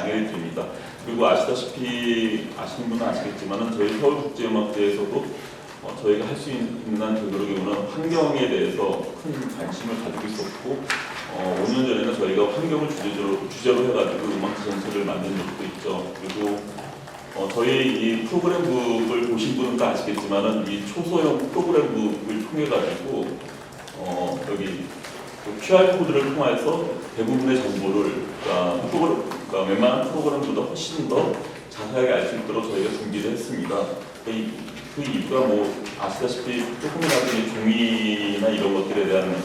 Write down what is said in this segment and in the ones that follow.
양해를 드립니다. 그리고 아시다시피 아시는 분은 아시겠지만은 저희 서울국제음악대에서도 저희가 할 수 있는 한 되도록이면 환경에 대해서 큰 관심을 가지고 있었고 5년 전에는 저희가 환경을 주제로 해가지고 음악 전설을 만든 적도 있죠. 그리고 저희 이 프로그램북을 보신 분은 다 아시겠지만은 이 초소형 프로그램북을 통해 가지고 여기 QR 코드를 통해서 대부분의 정보를 그러니까 웬만한 프로그램보다 훨씬 더 자세하게 알 수 있도록 저희가 준비를 했습니다. 그 이유가 뭐 아시다시피 조금이라도 이 종이나 이런 것들에 대한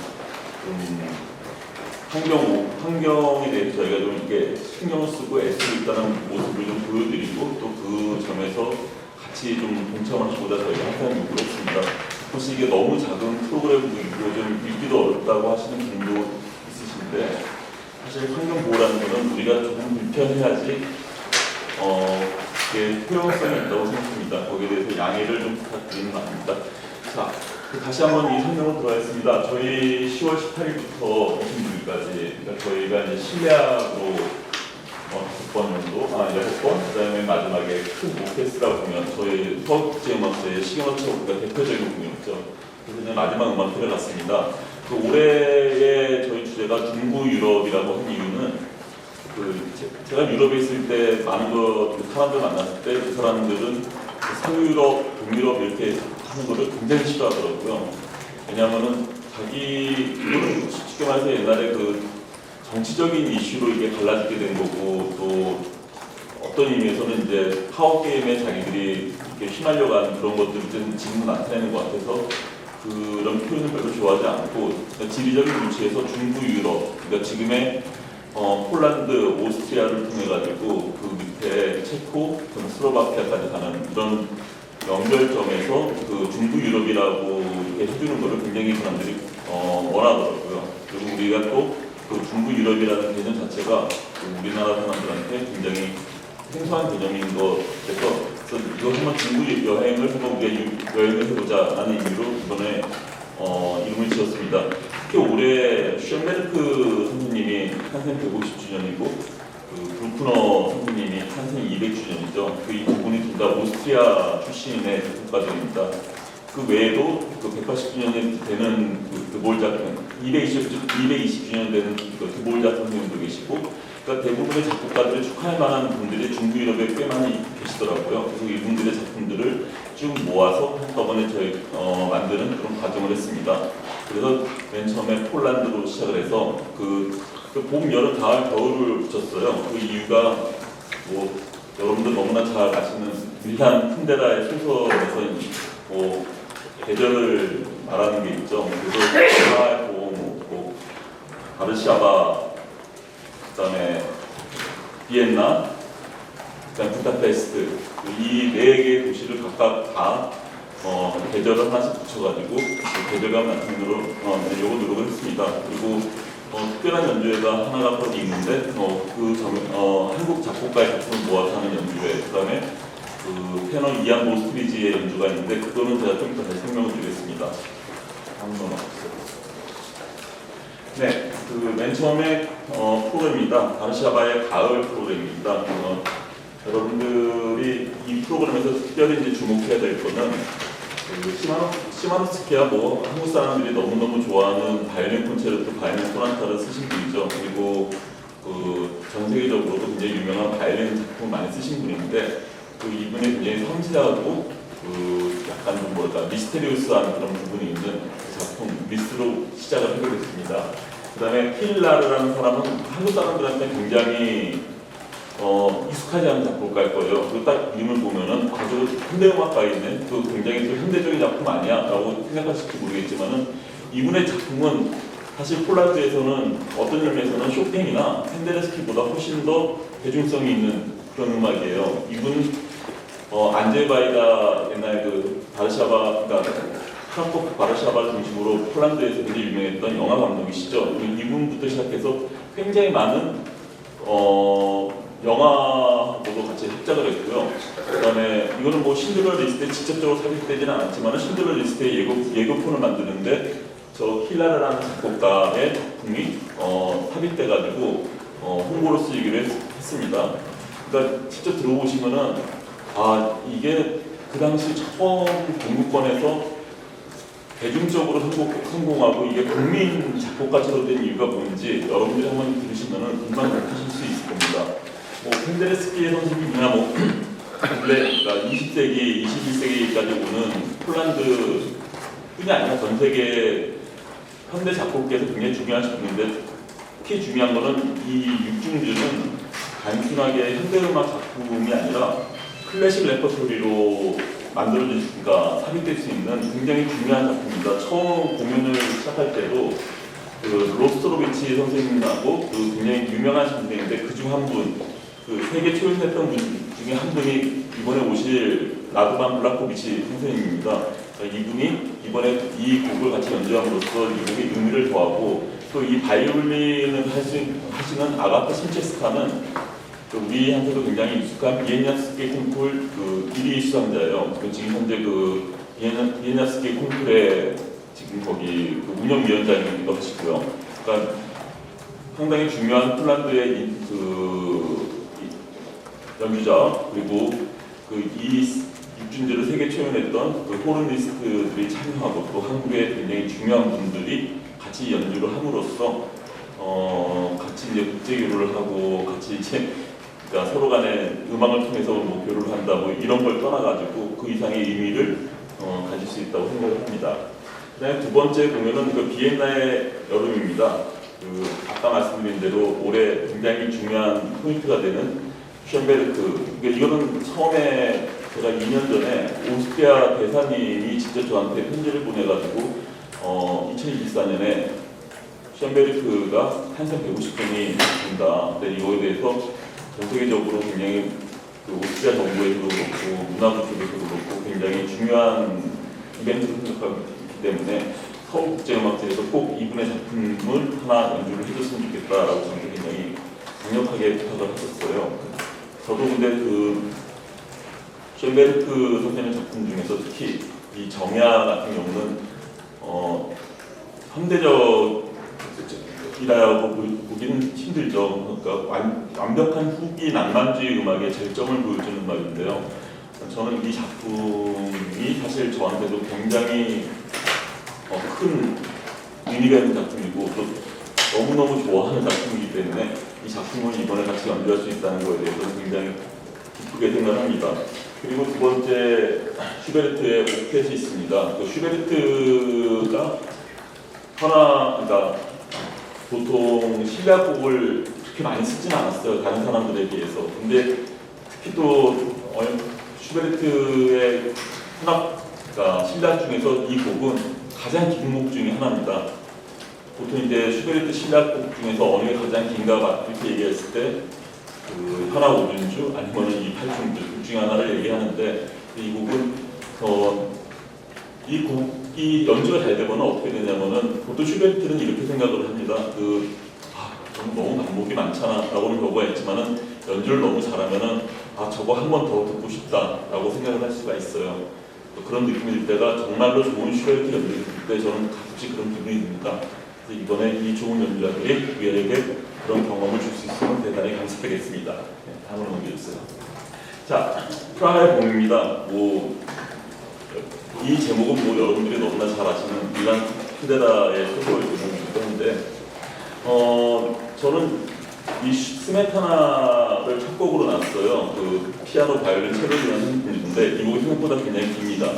환경에 대해서 저희가 좀 이렇게 신경을 쓰고 애쓰고 있다는 모습을 좀 보여드리고 또 그 점에서 같이 좀 동참하시고자 저희가 항상 요구를 했습니다. 혹시 이게 너무 작은 프로그램이고 좀 읽기도 어렵다고 하시는 분도 있으신데 사실 환경 보호라는 것은 우리가 조금 불편해야지 이게 효용성이 있다고 생각합니다. 거기에 대해서 양해를 좀 부탁드리는 바입니다. 자, 다시 한번 이 설명을 들어가겠습니다. 저희 10월 18일부터 오신 분까지 그러니까 저희가 이제 실내악으로 5번 정도, 6번, 그 다음에 마지막에 큰 오케스트라 공연, 저희 서울국제음악대의 시경어처가 대표적인 공연이죠. 그래서 이제 마지막 음악회를 갔습니다. 그 올해의 저희 주제가 중부 유럽이라고 한 이유는 제가 유럽에 있을 때 많은 사람들 만났을 때 그 사람들은 서유럽, 동유럽 이렇게 하는 거를 굉장히 싫어하더라고요. 왜냐하면은 이거는 쉽게 말해서 옛날에 정치적인 이슈로 이게 갈라지게 된 거고 또 어떤 의미에서는 이제 파워 게임에 자기들이 이렇게 휘말려간 그런 것들을 지금 나타내는 것 같아서 그런 표현을 별로 좋아하지 않고 그러니까 지리적인 위치에서 중부 유럽, 그러니까 지금의 폴란드, 오스트리아를 통해 가지고 그 밑에 체코, 슬로바키아까지 가는 이런 연결점에서 그 중부 유럽이라고 이렇게 해주는 것을 굉장히 사람들이 원하더라고요. 그리고 우리가 또 그 중부 유럽이라는 개념 자체가 우리나라 사람들한테 굉장히 생소한 개념인 것에서 이거 한번 중부 여행을 한번 우리가 여행을 해보자라는 의미로 이번에 이름을 지었습니다. 특히 올해 쉔베르크 선생님이 탄생 150주년이고 브루크너 선생님이 탄생 200주년이죠. 이 두 분이 둘 다 오스트리아 출신의 작곡가들입니다. 그 외에도 180주년이 되는 드볼작, 220주년 되는 드볼작 선생님도 계시고, 그러니까 대부분의 작곡가들을 축하할 만한 분들이 중부 유럽에 꽤 많이 계시더라고요. 그래서 이분들의 작품들을 쭉 모아서 한꺼번에 저희 만드는 그런 과정을 했습니다. 그래서 맨 처음에 폴란드로 시작을 해서 봄, 여름, 가을, 겨울을 붙였어요. 그 이유가 여러분들 너무나 잘 아시는 밀란 쿤데라의 소설에서 계절을 말하는 게 있죠. 그래서 가을, 봄, 바르샤바, 그다음에 비엔나, 그다음 부다페스트 이 4개의 도시를 각각 다 계절을 하나씩 붙여가지고 계절감 나타내도록 요거 노력을 했습니다. 그리고 특별한 연주회가 하나가 거기 있는데 한국 작곡가의 작품을 모아서 하는 연주회, 그다음에 테너 이안 보스트리지의 연주가 있는데 그거는 제가 좀 이따 다시 설명을 드리겠습니다. 다음 넘어가겠습니다. 네, 맨 처음에 프로그램입니다. 바르샤바의 가을 프로그램입니다. 여러분들이 이 프로그램에서 특별히 이제 주목해야 될 거는 시마노스키야 한국 사람들이 너무너무 좋아하는 바이올린 콘체르토, 바이올린 소나타를 쓰신 분이죠. 그리고 전 세계적으로도 굉장히 유명한 바이올린 작품을 많이 쓰신 분인데 이분이 굉장히 섬세하고 약간 좀 미스테리우스한 그런 부분이 있는 작품 미스로 시작을 하게 됐습니다. 그 다음에 필라르라는 사람은 한국 사람들한테 굉장히 익숙하지 않은 작곡가일 거예요. 그리고 딱 이름을 보면은 아주 현대음악가에 있는 굉장히 현대적인 작품 아니야? 라고 생각하실지 모르겠지만은 이분의 작품은 사실 폴란드에서는 어떤 의미에서는 쇼팽이나 헨데르스키보다 훨씬 더 대중성이 있는 그런 음악이에요. 이분 안젤바이다 옛날 바르샤바, 그러니까 크라코프 바르샤바를 중심으로 폴란드에서 굉장히 유명했던 영화 감독이시죠. 이분부터 시작해서 굉장히 많은 영화보도 같이 합작을 했고요. 그 다음에 이거는 신들러 리스트에 직접적으로 삽입되지는 않았지만 신들러 리스트의 예고편을 만드는데 저 킬라르라는 작곡가의 작품이 삽입돼가지고 홍보로 쓰이기로 했습니다. 그러니까 직접 들어보시면은 이게 그 당시 처음 공부권에서 대중적으로 성공하고 이게 국민 작곡가처럼 된 이유가 뭔지 여러분들이 한번 들으시면은 금방 느끼실 수 있을 겁니다. 뭐 펜데레스키의 선생님이나 뭐 그러니까 20세기, 21세기까지 오는 폴란드뿐이 아니라 전 세계 현대 작곡계에서 굉장히 중요한 분인데 특히 중요한 거는 이 육중주는 단순하게 현대음악 작품이 아니라 클래식 레퍼토리로 만들어지니까 삽입될 수 있는 굉장히 중요한 작품입니다. 처음 공연을 시작할 때도 그 로스트로비치 선생님하고 그 굉장히 유명한 선생님인데 그중 한 분, 그 세계 초연했던 분 중에 한 분이 이번에 오실 라드반 블라코비치 선생님입니다. 이분이 이번에 이 곡을 같이 연주함으로써 이 곡의 의미를 더하고 또 이 바이올린을 하시는 아가타 신체스카는 우리한테도 굉장히 익숙한 비엔냐스키 콩쿨 그 1위 수상자예요. 지금 현재 그 비엔냐스키 콩쿨의 지금 거기 그 운영위원장이기도 하시고요. 그러니까 상당히 중요한 폴란드의 연주자 그리고 이 육중제를 세계 초연했던 그 호르니스트들이 참여하고 또 한국의 굉장히 중요한 분들이 같이 연주를 함으로써 같이 이제 국제 교류를 하고 같이 이제 그러니까 서로 간에 음악을 통해서 뭐 교류를 한다 뭐 이런 걸 떠나가지고 그 이상의 의미를 가질 수 있다고 생각을 합니다. 그다음에 두 번째 공연은 그 비엔나의 여름입니다. 그 아까 말씀드린 대로 올해 굉장히 중요한 포인트가 되는 쇤베르크. 그러니까 이거는 처음에 제가 2년 전에 오스트리아 대사님이 직접 저한테 편지를 보내가지고 2024년에 쇤베르크가 탄생 150주년이 된다. 근데 이거에 대해서 전 세계적으로 굉장히 그 오스트리아 정부에서도 그렇고 문화부 쪽에서도 그렇고 굉장히 중요한 이벤트로 생각하기 때문에 서울국제음악제에서 꼭 이분의 작품을 하나 연주를 해줬으면 좋겠다라고 저한테 굉장히 강력하게 부탁을 했었어요. 저도 근데 그 쇤베르크 선생님 작품 중에서 특히 이 정야 같은 경우는 현대적이라고 보기는 힘들죠. 그러니까 완벽한 후기 낭만주의 음악의 절정을 보여주는 음악인데요. 저는 이 작품이 사실 저한테도 굉장히 큰 의미가 있는 작품이고 또 너무너무 좋아하는 작품이기 때문에 이 작품을 이번에 같이 연주할 수 있다는 것에 대해서 굉장히 기쁘게 생각합니다. 그리고 두 번째 슈베르트의 오켓이 있습니다. 그 슈베르트가 그러니까 보통 실력곡을 그렇게 많이 쓰지는 않았어요. 다른 사람들에 비해서. 근데 특히 또 슈베르트의 그러니까 실력 중에서 이 곡은 가장 긴 곡 중에 하나입니다. 보통 이제 슈베르트 실력곡 중에서 어느 게 가장 긴가 이렇게 얘기했을 때 그 현악 5중주 아니면 이 8중주 둘 중에 하나를 얘기하는데 이 곡은 이 곡이 연주가 잘 되거나 어떻게 되냐면은 보통 슈베르트는 이렇게 생각을 합니다. 너무 반복이 많잖아라고는 경우가 있지만은 연주를 너무 잘하면은 저거 한 번 더 듣고 싶다라고 생각을 할 수가 있어요. 그런 느낌이 들 때가 정말로 좋은 슈베르트 연주를 들을 때 저는 가끔씩 그런 기분이 듭니다. 그래서 이번에 이 좋은 연주자들이 우리에게 그런 경험을 줄 수 있으면 대단히 감사하겠습니다. 네, 다음으로 넘겨주세요. 자, 프라하의 봄입니다. 이 제목은 여러분들이 너무나 잘 아시는 밀란 쿤데라의 소설 제목이기도 한데 저는 이 스메타나를 첫 곡으로 놨어요. 그 피아노, 바이올린, 첼로라는 분인데 이 곡이 생각보다 굉장히 깁니다.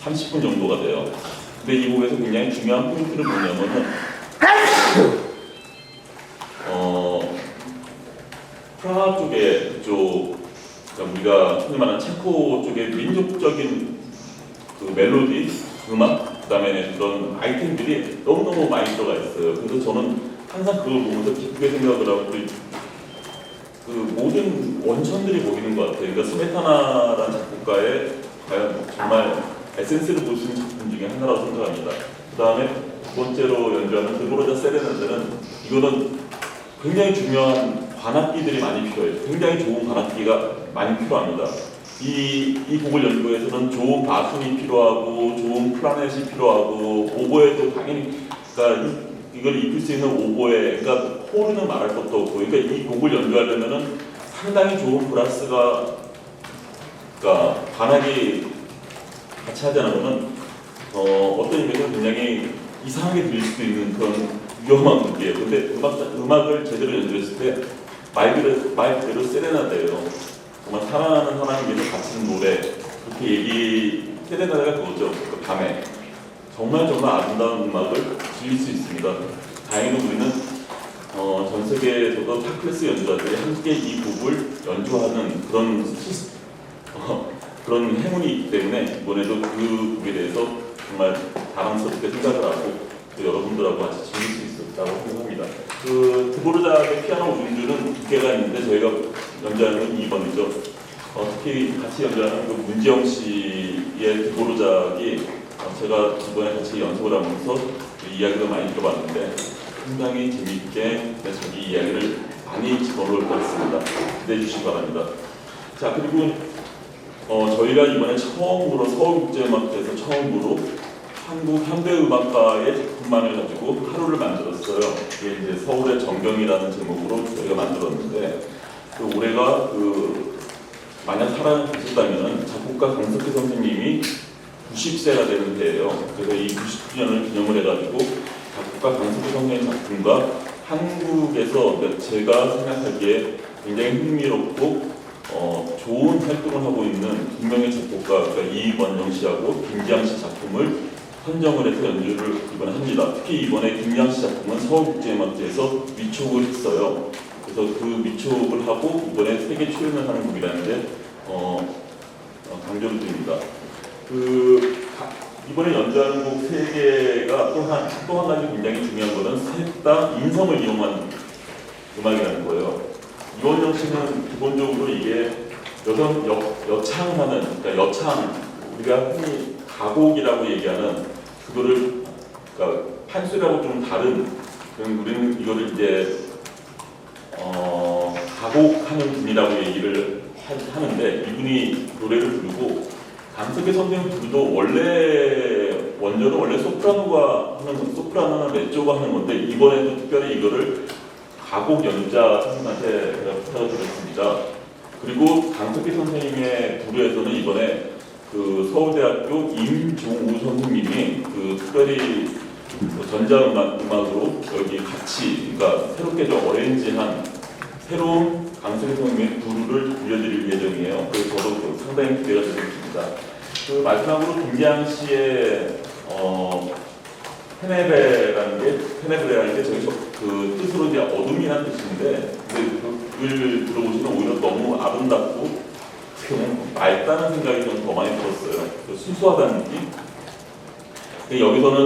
30분 정도가 돼요. 근데 이 곡에서 굉장히 중요한 포인트를 뭐냐면은 프라하 쪽에 그쪽 그러니까 우리가 흔히 말하는 체코 쪽의 민족적인 그 멜로디, 음악, 그다음에 그런 아이템들이 너무너무 많이 들어가 있어요. 그래서 저는 항상 그걸 보면서 기쁘게 생각을 하고 그 모든 원천들이 보이는 것 같아요. 그러니까 스메타나라는 작곡가의 과연 정말 에센스를 볼 수 있는 작품 중에 하나라고 생각합니다. 그 다음에 두 번째로 연주하는 드보로자 세레나데는 이거는 굉장히 중요한 관악기들이 많이 필요해요. 굉장히 좋은 관악기가 많이 필요합니다. 이 곡을 연주해서는 좋은 바순이 필요하고 좋은 플라넷이 필요하고 오보에도 당연히 그러니까 이걸 입힐 수 있는 오보에 그러니까 호르는 말할 것도 없고, 그러니까 이 곡을 연주하려면은 상당히 좋은 브라스가, 그러니까 관악이 같이 하지 않으면은 어떤 의미에서 굉장히 이상하게 들릴 수도 있는 그런 위험한 곡이에요. 근데 음악을 제대로 연주했을 때 말 그대로 세레나데예요. 정말 사랑하는 사람을 위해서 바치는 노래, 그렇게 세레나데가 그거죠. 그 밤에 정말 아름다운 음악을 즐길 수 있습니다. 다행히도 우리는 전 세계에서도 탑클래스 연주자들이 함께 이 곡을 연주하는 그런 행운이 있기 때문에 이번에도 그 곡에 대해서 정말 자랑스럽게 생각을 하고 또 여러분들하고 같이 즐길 수 있었다고 생각합니다. 그 드보르자크의 피아노 우중주는 두 개가 있는데 저희가 연주하는 건 2번이죠. 특히 같이 연주하는 그 문지영 씨의 드보르자크이 제가 이번에 같이 연습을 하면서 그 이야기도 많이 들어봤는데 상당히 재미있게 자기 이야기를 많이 집어넣을 것 같습니다. 기대해 주시기 바랍니다. 자, 그리고 저희가 이번에 처음으로 서울국제음악제에서 처음으로 한국 현대음악가의 작품만을 가지고 하루를 만들었어요. 그게 이제 서울의 정경이라는 제목으로 저희가 만들었는데 그 올해가 만약 살아계셨다면 작곡가 강석희 선생님이 90세가 되는 해예요. 그래서 이 90주년을 기념을 해가지고 작곡가 강석희 선생님 작품과 한국에서 제가 생각하기에 굉장히 흥미롭고 좋은 활동을 하고 있는 두 명의 작곡가, 그러니까 이원영 씨하고 김지향 씨 작품을 선정을 해서 연주를 이번에 합니다. 특히 이번에 김지향 씨 작품은 서울국제음악제에서 위촉을 했어요. 그래서 그 위촉을 하고 이번에 세계 초연을 하는 곡이라는 게 강조를 드립니다. 이번에 연주하는 곡 세 개가 또 한 가지 굉장히 중요한 거는 셋 다 인성을 이용한 음악이라는 거예요. 이원영 씨는 기본적으로 이게 여창하는, 그러니까 여창, 우리가 흔히 가곡이라고 얘기하는 그거를, 그러니까 판소리하고 좀 다른, 우리는 이거를 이제 가곡하는 분이라고 얘기를 하는데 이분이 노래를 부르고 강석희 선생님 부르도 원조는 원래 소프라노나 메조가 하는 건데 이번에도 특별히 이거를 가곡 연주자 선생님한테 제가 부탁을 드렸습니다. 그리고 강석희 선생님의 부르에서는 이번에 그 서울대학교 임종우 선생님이 특별히 전자음악으로 여기 같이, 그러니까 새롭게 좀 어레인지한 새로운 강석희 선생님의 부르를 들려드릴 예정이에요. 그래서 저도 상당히 기대가 되고 있습니다. 마지막으로 김지향 씨의 테네브레라는 게 저희 뜻으로 이제 어둠이라는 뜻인데, 근데 그걸 들어보시면 오히려 너무 아름답고 그냥 맑다는 생각이 좀 더 많이 들었어요. 순수하다는 느낌. 여기서는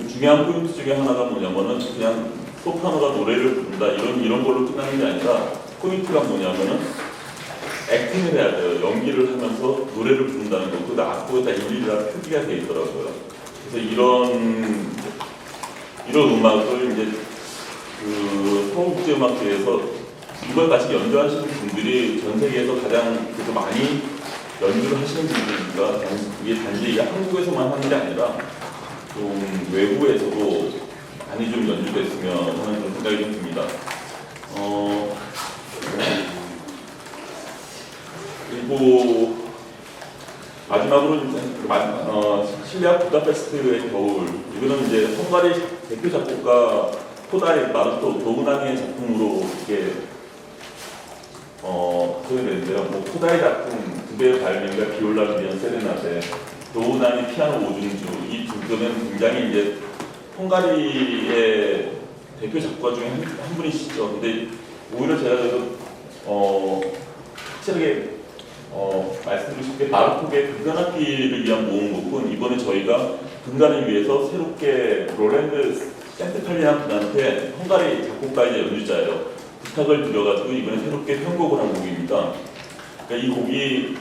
중요한 포인트 중에 하나가 뭐냐면은 그냥 소프라노가 노래를 부른다 이런 걸로 끝나는 게 아니라 포인트가 뭐냐면은 액팅을 해야 돼요. 연기를 하면서 노래를 부른다는 거. 그 악보에다 일일이 표기가 되어 있더라고요. 그래서 이런 음악을 이제 서울국제음악제에서 이걸 같이 연주하시는 분들이 전 세계에서 가장 그래도 많이 연주를 하시는 분들이니까 이게 단지 한국에서만 하는 게 아니라 좀 외부에서도 많이 좀 연주됐으면 하는 그런 생각이 좀 듭니다. 그리고 마지막으로 실내악 부다페스트의 겨울, 이거는 이제 헝가리 대표 작곡가 코다이 마르토 도우나니의 작품으로 이렇게 소개되는데요. 코다이 작품 두 배의 발명가 비올라를 위한 세레나데, 도우나니 피아노 오중주, 이 두 분은 굉장히 이제 헝가리의 대표 작곡가 중에 한 분이시죠. 근데 오히려 제가 확실하게 말씀드리고 싶게 마르톡의 금관악기를 위한 모음곡은 이번에 저희가 금관을 위해서 새롭게 롤랜드 센트칼리안 분한테 헝가리 작곡가의 연주자예요. 부탁을 드려가지고 이번에 새롭게 편곡을 한 곡입니다. 그러니까 이 곡이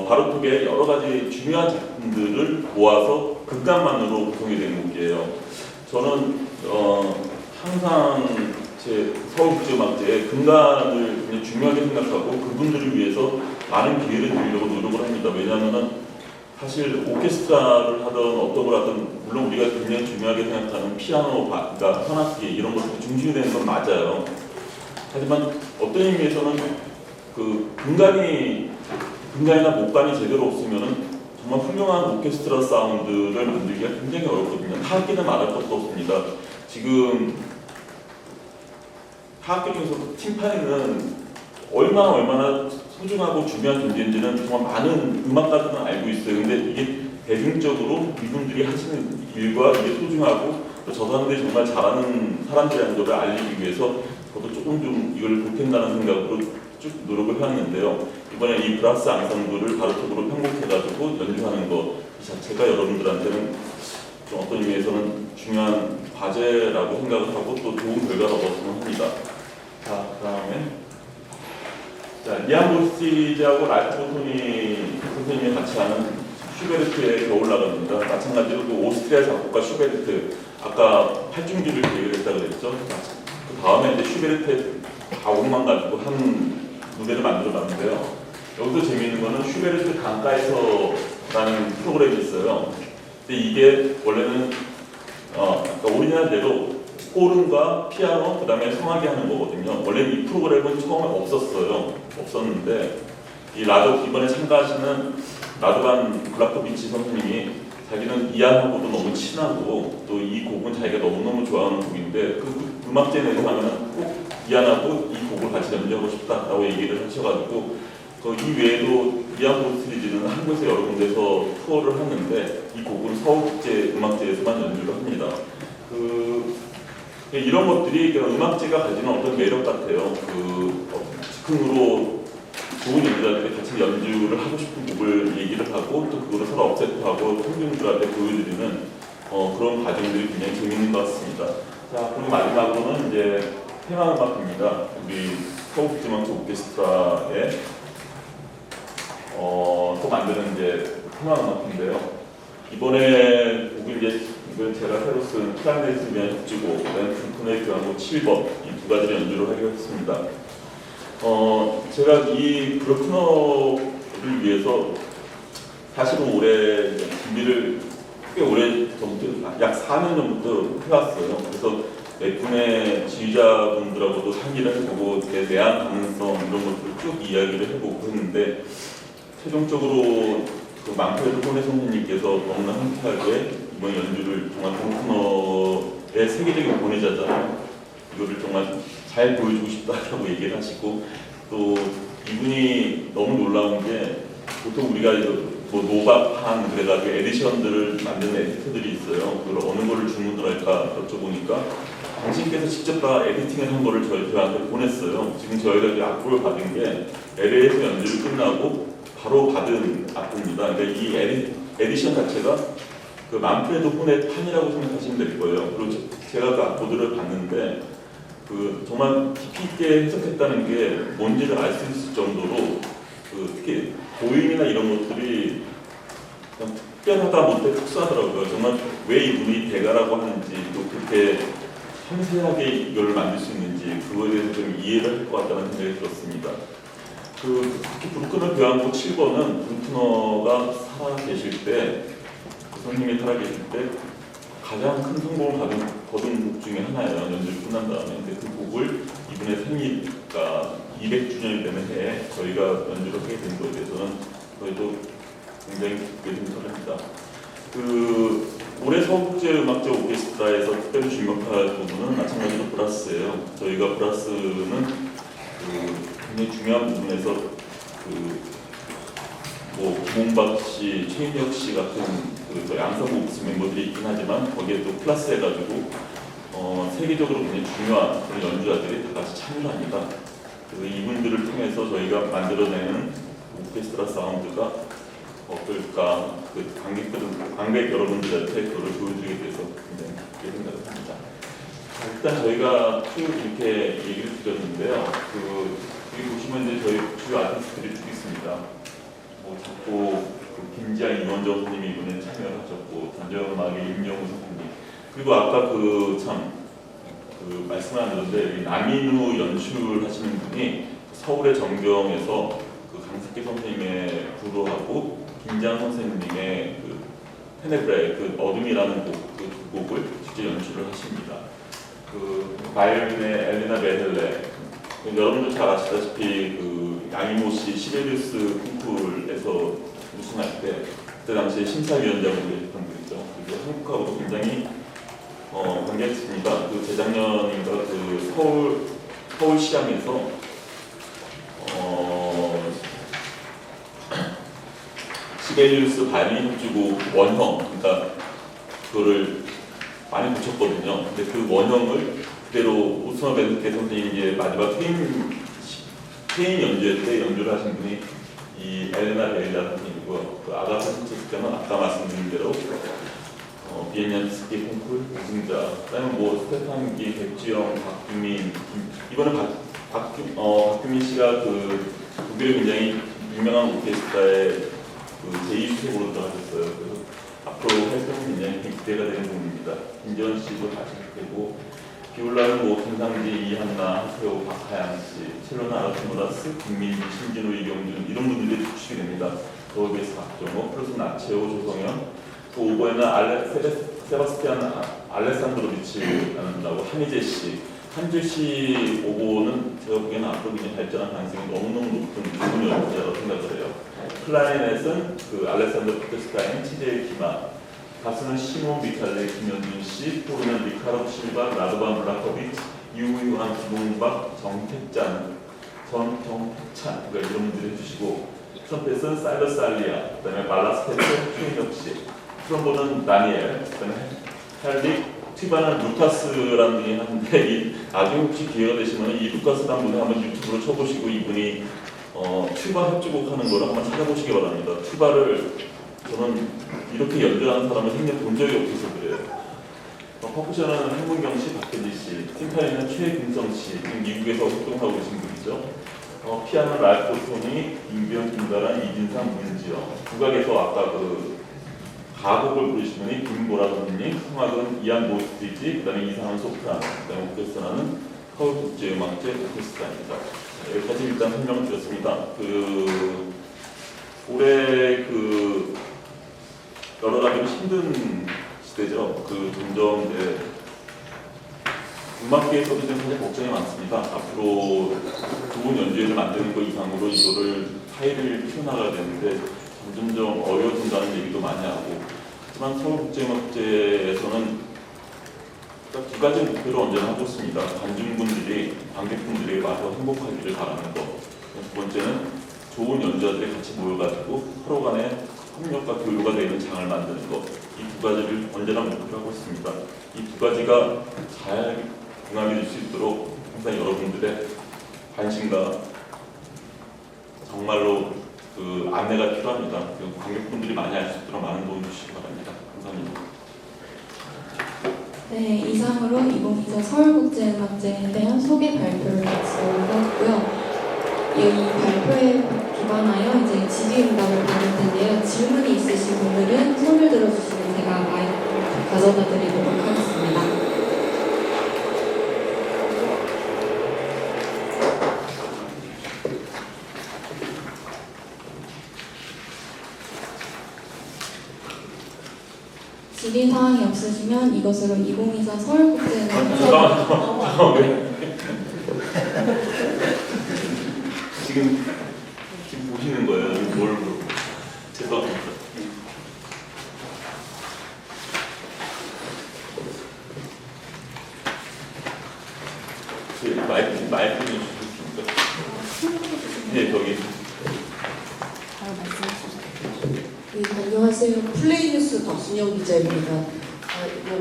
바르톡의 여러 가지 중요한 작품들을 모아서 금관만으로 구성이 된 곡이에요. 저는 항상 제 서울국제음악제에 금관을 굉장히 중요하게 생각하고 그분들을 위해서 많은 기회를 드리려고 노력을 합니다. 왜냐하면 사실 오케스트라를 하든 어떤 걸 하든 물론 우리가 굉장히 중요하게 생각하는 피아노, 그러니까 현악기 이런 것들이 중심이 되는 건 맞아요. 하지만 어떤 의미에서는 그 근간이나 목간이 제대로 없으면은 정말 훌륭한 오케스트라 사운드를 만들기가 굉장히 어렵거든요. 타악기는 말할 것도 없습니다. 지금 타악기 중에서 팀파니는 얼마나 소중하고 중요한 존재인지는 정말 많은 음악가들은 알고 있어요. 근데 이게 대중적으로 이분들이 하시는 일과 이게 소중하고 또 저 사람들이 정말 잘하는 사람들이라는 것을 알리기 위해서 저도 조금 좀 이걸 보탠다는 생각으로 쭉 노력을 해왔는데요. 이번에 이 브라스 앙상블을 바로톡으로 편곡해가지고 연주하는 것 이 자체가 여러분들한테는 좀 어떤 의미에서는 중요한 과제라고 생각을 하고 또 좋은 결과를 얻었으면 합니다. 자, 그 다음에 이안 보스티즈하고 랄프 보토니 선생님이 같이 하는 슈베르트의 겨울 나갑니다. 마찬가지로 그 오스트리아 작곡가 슈베르트 아까 8중주를 계획을 했다고 그랬죠. 그 다음에 이제 슈베르트의 가곡만 가지고 한 무대를 만들어봤는데요. 여기서 재미있는 거는 슈베르트 강가에서라는 프로그램이 있어요. 근데 이게 원래는 그러니까 오리지널대로 호른과 피아노, 그 다음에 성악이 하는 거거든요. 원래 이 프로그램은 처음에 없었는데 이번에 참가하시는 라도반 글라코비치 선생님이 자기는 이안하고도 너무 친하고 또 이 곡은 자기가 너무너무 좋아하는 곡인데 그 음악제 내서 하면 꼭 이안하고 이 곡을 같이 연주하고 싶다라고 얘기를 하셔가지고 이 외에도 이안 보스티즈는 한국에서 여러 군데서 투어를 하는데 이 곡은 서울국제 음악제에서만 연주를 합니다. 이런 것들이 음악제가 가지는 어떤 매력 같아요. 즉흥으로 좋은 연주자들이 같이 연주를 하고 싶은 곡을 얘기를 하고 또 그거를 서로 업세트하고 청중들한테 보여드리는 그런 과정들이 굉장히 재밌는 것 같습니다. 자, 그리고 마지막으로는 이제 테마음악입니다. 우리 서울국제음악제 오케스트라의 또 만드는 이제 테마음악인데요. 이번에 이건 제가 새로 쓴 클라리넷을 위한 협주곡, 그다음에 불펜의 교향곡 7번 이 두 가지를 연주를 하기로 했습니다. 제가 이 브로크너를 위해서 사실은 올해 준비를 꽤 오래 전부터 약 4년 전부터 해왔어요. 그래서 몇 분의 지휘자분들하고도 상의를 해보고 내한 가능성 이런 것들을 쭉 이야기를 해보고 했는데 최종적으로 그 망프레드 호네 선생님께서 너무나 흔쾌하게 이번 연주를 정말 브로크너의 세계적인 권위자잖아요. 이거를 정말 잘 보여주고 싶다라고 얘기를 하시고 또 이분이 너무 놀라운 게 보통 우리가 뭐 노바판 그래가지고 에디션들을 만드는 에디터들이 있어요. 그걸 어느 거를 주문을 할까 여쭤보니까 당신께서 직접 다 에디팅을 한 거를 저희한테 보냈어요. 지금 저희가 이 악보를 받은 게 LA에서 연주를 끝나고 바로 받은 악보입니다. 근데 이 에디션 자체가 그 만프레드 호네 판이라고 생각하시면 될 거예요. 그리고 제가 그 악보들을 봤는데 정말 깊이 있게 해석했다는 게 뭔지를 알 수 있을 정도로 특히 고인이나 이런 것들이 그냥 특별하다 못해 특수하더라고요. 정말 왜 이분이 대가라고 하는지 또 그렇게 섬세하게 이걸 만들 수 있는지 그거에 대해서 좀 이해를 할 것 같다는 생각이 들었습니다. 특히 브루크너 교향곡 7번은 브루크너가 살아계실 때, 선생님이 살아계실 때 가장 큰 성공을 거둔 곡 중에 하나예요. 연주를 끝난 다음에. 근데 그 곡을 이분의 생일가 200주년이 되는 해에 저희가 연주를 하게 된 것에 대해서는 저희도 굉장히 기쁘게 생각합니다. 올해 서울국제음악제 오케스트라에서 특별히 주목할 부분은 마찬가지로 브라스예요. 저희가 브라스는 굉장히 중요한 부분에서 뭐 김홍박 씨, 최인혁 씨 같은 양성 목스 멤버들이 있긴 하지만 거기에 또 플러스 해가지고 세계적으로 굉장히 중요한 그런 연주자들이 다 같이 참여를 합니다. 이분들을 통해서 저희가 만들어내는 오케스트라 사운드가 어떨까, 관객 여러분들한테 그걸 보여드리게 돼서 굉장히 기쁘게 생각을 합니다. 일단 저희가 쭉 이렇게 얘기를 드렸는데요. 여기 보시면 이제 저희 주요 아티스트들이 쭉 있습니다. 작곡 김지한 이원정 선생님이 이번에 참여를 하셨고 단전음악의 임영우 선생님, 그리고 아까 말씀을 안 드렸는데 남인우 연출하시는 분이 서울의 정경에서 강석기 선생님의 구로하고 김지한 선생님의 테네브레 그 어둠이라는 그 곡을 직접 연출을 하십니다. 그 바이올린의 엘레나 메헬레, 여러분들 잘 아시다시피 그 양이모 씨 시베리우스 콩쿠르에서 우승할 때 그때 당시에 심사위원장으로 계셨던 분이죠. 그리고 한국하고도 굉장히 관계가 있습니다. 그 재작년인가 그 서울시장에서 시베리우스 바이올린 협주곡 원형, 그러니까 그거를 많이 붙였거든요. 근데 그 원형을 그대로 오스마 벤스케 선생님이 이제 마지막 페인 연주회 때 연주를 하신 분이 이 엘레나 베일라 선생님이고요. 그 아가파 신체스는 아까 말씀드린 대로 비엔니안스키 콩쿠르 우승자, 그다음에 뭐 스테판기, 백지영, 박규민, 이번에 박규민 씨가 그 독일의 굉장히 유명한 오케스트라의 그 제2수석으로 들어가셨어요. 그래서 앞으로 활동이 굉장히 기대가 되는 부분입니다. 김지원 씨도 가실 테고, 비올라는 뭐 김상지, 이한나, 하세호, 박하양 씨, 첼로는 아르토노라스, 김민지, 신진호, 이경준 이런 분들이 축출이 됩니다. 더비에서 박정호, 플러스 나체오, 조성현, 또 오보에는 세바스티안 알레산드로비치라는 분하고 한희재 씨, 한주 씨 오보는 제가 보기에는 앞으로 굉장히 발전할 가능성이 너무너무 높은 좋은 연주자라고 생각을 해요. 클라리넷은 그 알렉산더 피터스타인, 치제일 기마, 가수는 시몬 미칼레, 김현준 씨, 포르는 리카르도 실바, 라도반 블라코비치, 유우유한, 김홍박, 정택찬, 그러니까 이런 분들이 해주시고, 트럼펫은 사일러스 알리아, 그다음에 말라스테트, 최인혁 씨, 트럼본은 다니엘, 그다음에 헬릭, 튜바는 루카스라는 분이 하는데 나중에 혹시 기회가 되시면 이 루카스라는 분을 한번 유튜브로 쳐보시고 이분이 튜바 협주곡 하는 걸 한번 찾아보시기 바랍니다. 튜바를 저는 이렇게 연주하는 사람을 생전 본 적이 없어서 그래요. 퍼쿠션은 한문경 씨, 박현지 씨, 팀파니는 최금성 씨, 지금 미국에서 활동하고 계신 분이죠. 피아노 랄프 토니, 임병, 김가란, 이진상, 문지영. 국악에서 아까 그 가곡을 부르신 분이 김보라 선생님, 성악은 이안 모스티지, 그 다음에 이상한 소프라노, 그 다음에 오케스트라는 서울국제음악제 오케스트라입니다. 여기까지 일단 설명을 드렸습니다. 올해 여러 가지로 힘든 시대죠. 점점 이제 음악계에서도 지금 사실 걱정이 많습니다. 앞으로 좋은 연주회를 만드는 것 이상으로 이거를 파일을 키워나가야 되는데 점점 어려워진다는 얘기도 많이 하고, 하지만 서울국제음악제에서는 두 가지 목표를 언제나 하고 있습니다. 관객분들이 와서 행복하기를 바라는 것. 두 번째는 좋은 연주자들이 같이 모여가지고 서로 간에 협력과 교류가 되는 장을 만드는 것. 이 두 가지를 언제나 목표로 하고 있습니다. 이 두 가지가 잘 궁합이 될 수 있도록 항상 여러분들의 관심과 정말로 안내가 필요합니다. 관객분들이 많이 알 수 있도록 많은 도움 주시기 바랍니다. 감사합니다. 네, 이상으로 2024 서울국제음악제에 대한 소개 발표를 마치고요. 이 발표에 기반하여 이제 질의응답을 받을 텐데요. 질문이 있으신 분들은 손을 들어주시면 제가 마이크를 가져다 드리도록 하겠습니다. 질의 사항이 없으시면 이것으로 2024 서울국제음악제 지금 보시는 거예요? 뭘 보고? 죄송합니다. 마이크 좀 주시겠습니까? 네, 저기. 네, 안녕하세요. 플레이뉴스 박순영 기자입니다.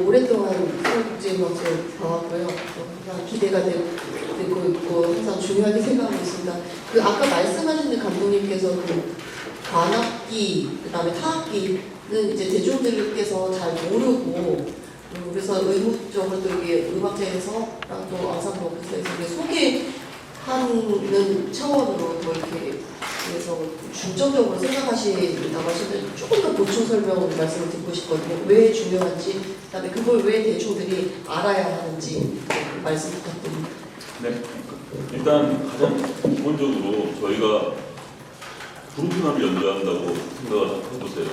오랫동안 서울국제음악제 봐왔고요. 항상 기대가 되고 있고 항상 중요하게 생각하고 있습니다. 아까 말씀하신 감독님께서 관악기, 그다음에 타악기는 이제 대중들께서 잘 모르고 그래서 의무적으로 또 이게 음악제에서랑 또 앙상블 오케스트라에서 소개하는 차원으로 더 이렇게 그래서 중점적으로 생각하신다고 하시는데 조금 더 보충 설명 말씀을 듣고 싶거든요. 왜 중요한지, 그다음에 그걸 왜 대중들이 알아야 하는지 말씀 부탁드립니다. 네, 일단 가장 기본적으로 저희가 그룹 음악을 연주한다고 생각을 해보세요.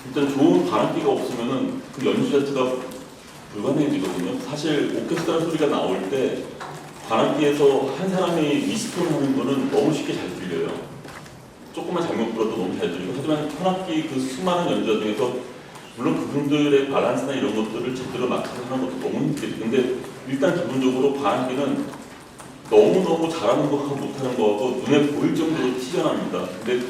일단 좋은 바람기가 없으면은 그 연주 자체가 불가능해지거든요. 사실 오케스트라 소리가 나올 때 바람기에서 한 사람이 미스톤 하는 거는 너무 쉽게 잘 들려요. 조금만 잘못 불어도 너무 잘 들리고, 하지만 현악기 그 수많은 연주자 중에서 물론 그분들의 밸런스나 이런 것들을 제대로 맞춰서 하는 것도 너무 힘들죠. 근데 일단 기본적으로 바람기는 너무너무 잘하는 거하고 못하는 거하고 눈에 보일 정도로 튀어납니다. 근데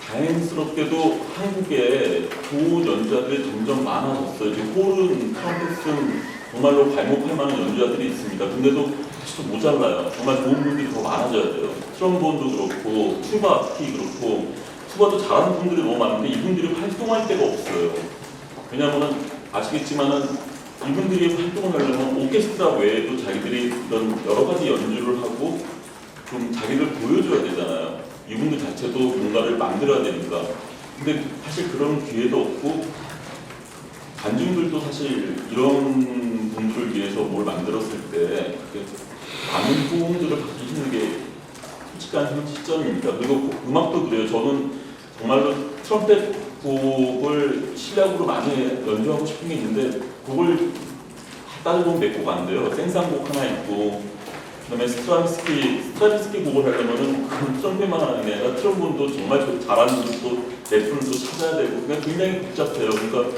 다행스럽게도 한국에 좋은 연주자들이 점점 많아졌어요. 지금 홀은, 트럼펫은 정말로 발목할 만한 연주자들이 있습니다. 근데도 아직도 모자라요. 정말 좋은 분들이 더 많아져야 돼요. 트럼본도 그렇고, 튜바 특히 그렇고, 튜바도 잘하는 분들이 너무 많은데 이분들이 활동할 데가 없어요. 왜냐하면 아시겠지만은 이분들이 활동을 하려면 오케스트라 외에도 자기들이 이런 여러 가지 연주를 하고 좀 자기를 보여줘야 되잖아요. 이분들 자체도 뭔가를 만들어야 되니까. 근데 사실 그런 기회도 없고, 관중들도 사실 이런 분들을 위해서 뭘 만들었을 때 많은 호응들을 받기 힘든 게 솔직한 현 시점입니다. 그리고 음악도 그래요. 저는 정말로 트럼펫 곡을 실력으로 많이 연주하고 싶은 게 있는데 곡을 따져보면 몇 곡 안 돼요. 생산곡 하나 있고, 그다음에 스트라빈스키 곡을 하려면은 트럼펫만 하는 게 아니라 트럼본도 정말 잘하는 분도 랩분을 또 찾아야 되고, 그냥 굉장히 복잡해요. 그러니까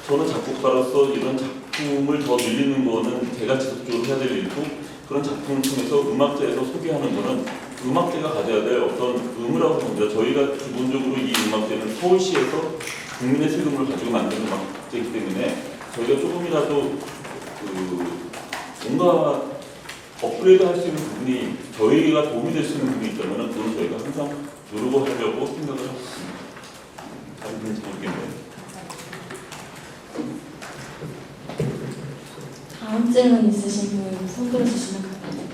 저는 작곡가로서 이런 작품을 더 늘리는 거는 제가 지속적으로 해야 될 일이고, 그런 작품을 통해서 음악제에서 소개하는 거는 음악제가 가져야 될 어떤 의무라고 봅니다. 저희가 기본적으로 이 음악제는 서울시에서 국민의 세금을 가지고 만든 음악제이기 때문에 저희가 조금이라도 뭔가 업그레이드 할 수 있는 부분이, 저희가 도움이 될 수 있는 부분이 있다면 그건 저희가 항상 누르고 하려고 생각을 하고 있습니다. 잘 듣는지 모르겠네요. 다음 질문 있으신 분 손 들어주시면 감사합니다.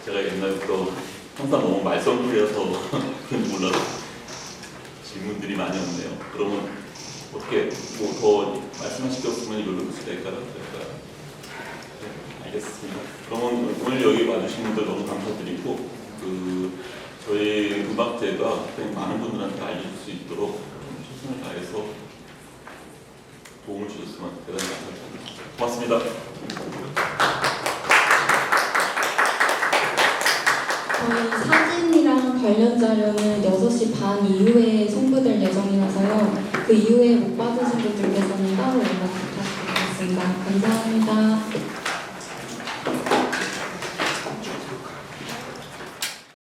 제가 옛날부터 항상 너무 말썽꾸려서 그런지 몰라도 질문들이 많이 없네요. 그러면 어떻게 뭐 더 말씀하실 게 없으면 이걸로 끝낼까요? 네, 알겠습니다. 그러면 오늘 여기 와주신 분들 너무 감사드리고, 저희 음악제가 많은 분들한테 알려줄 수 있도록 최선을 다해서 도움을 주셨으면 대단히 감사드립니다. 고맙습니다. 저희 사진이랑 관련 자료는 6시 반 이후에 송부될 예정이라서요. 그 이후에 못 받으신 분들께서는 따로 연락 부탁드리겠습니다. 감사합니다.